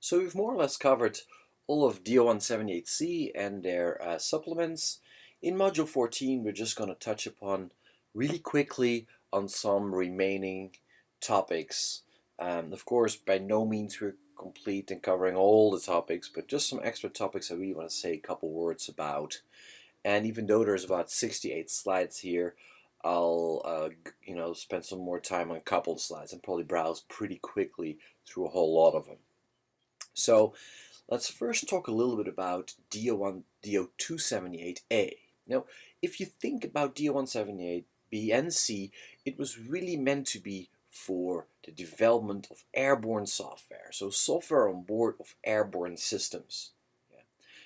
So we've more or less covered all of DO178C and their supplements. In module 14, we're just going to touch upon really quickly on some remaining topics. Of course, by no means we're complete in covering all the topics, but just some extra topics I really want to say a couple words about. And even though there's about 68 slides here, I'll spend some more time on a couple of slides and probably browse pretty quickly through a whole lot of them. So let's first talk a little bit about DO278A. Now, if you think about DO178B and C, it was really meant to be for the development of airborne software, so software on board of airborne systems. Yeah.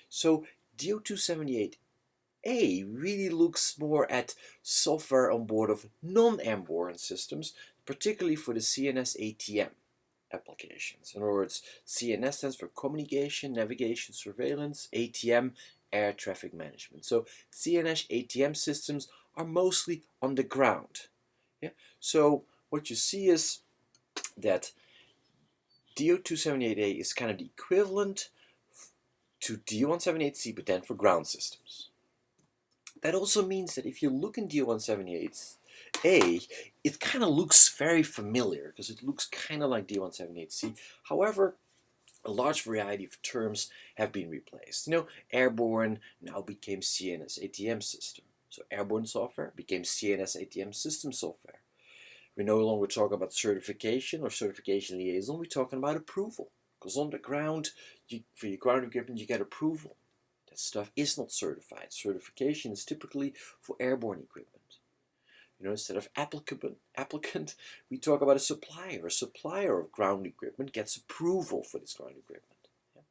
So DO278A really looks more at software on board of non-airborne systems, particularly for the CNS ATM applications. In other words, CNS stands for Communication, Navigation, Surveillance, ATM, Air Traffic Management. So CNS ATM systems are mostly on the ground. Yeah? So what you see is that DO278A is kind of the equivalent to DO178C, but then for ground systems. That also means that if you look in DO178A, it kind of looks very familiar because it looks kind of like DO178C. However, a large variety of terms have been replaced. Airborne now became CNS ATM system. So airborne software became CNS ATM system software. We no longer talk about certification or certification liaison, we're talking about approval. Because on the ground, for your ground equipment, you get approval. That stuff is not certified. Certification is typically for airborne equipment. Instead of applicant, we talk about a supplier. A supplier of ground equipment gets approval for this ground equipment. Yeah?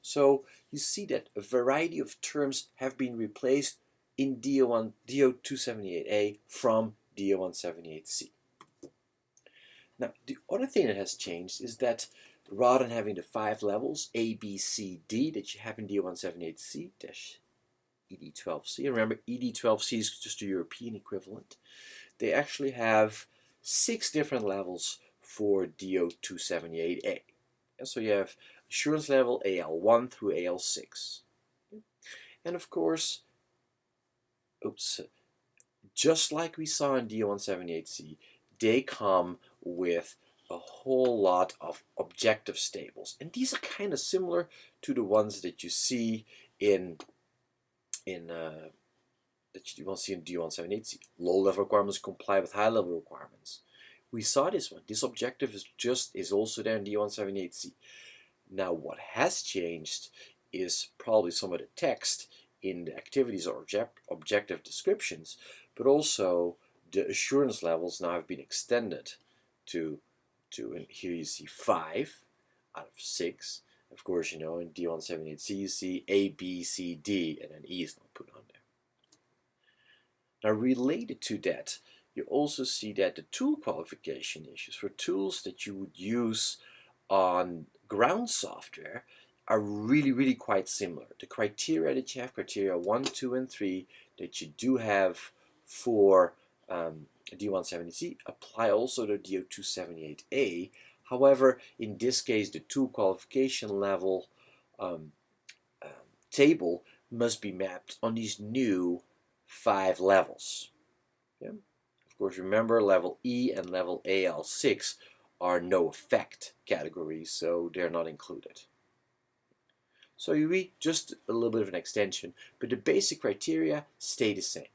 So you see that a variety of terms have been replaced in DO278A from DO178C. Now, the other thing that has changed is that rather than having the 5 levels, A, B, C, D, that you have in DO178C-ED12C, remember ED12C is just the European equivalent, they actually have 6 different levels for DO278A. And so you have assurance level AL1 through AL6. And of course, just like we saw in DO178C, they come with a whole lot of objective stables. And these are kind of similar to the ones that you see in that you won't see in DO178C. Low-level requirements comply with high-level requirements. We saw this one. This objective is also there in DO178C. Now, what has changed is probably some of the text in the activities or objective descriptions, but also the assurance levels now have been extended to and here you see 5 out of 6. Of course, in D178C you see A, B, C, D, and then E is not put on there. Now, related to that, you also see that the tool qualification issues for tools that you would use on ground software are really quite similar. The criteria that you have, criteria 1, 2, and 3, that you do have for D170C apply also to DO278A. However, in this case, the tool qualification level table must be mapped on these new 5 levels. Yeah? Of course, remember level E and level AL6 are no effect categories, so they're not included. So you read just a little bit of an extension, but the basic criteria stay the same.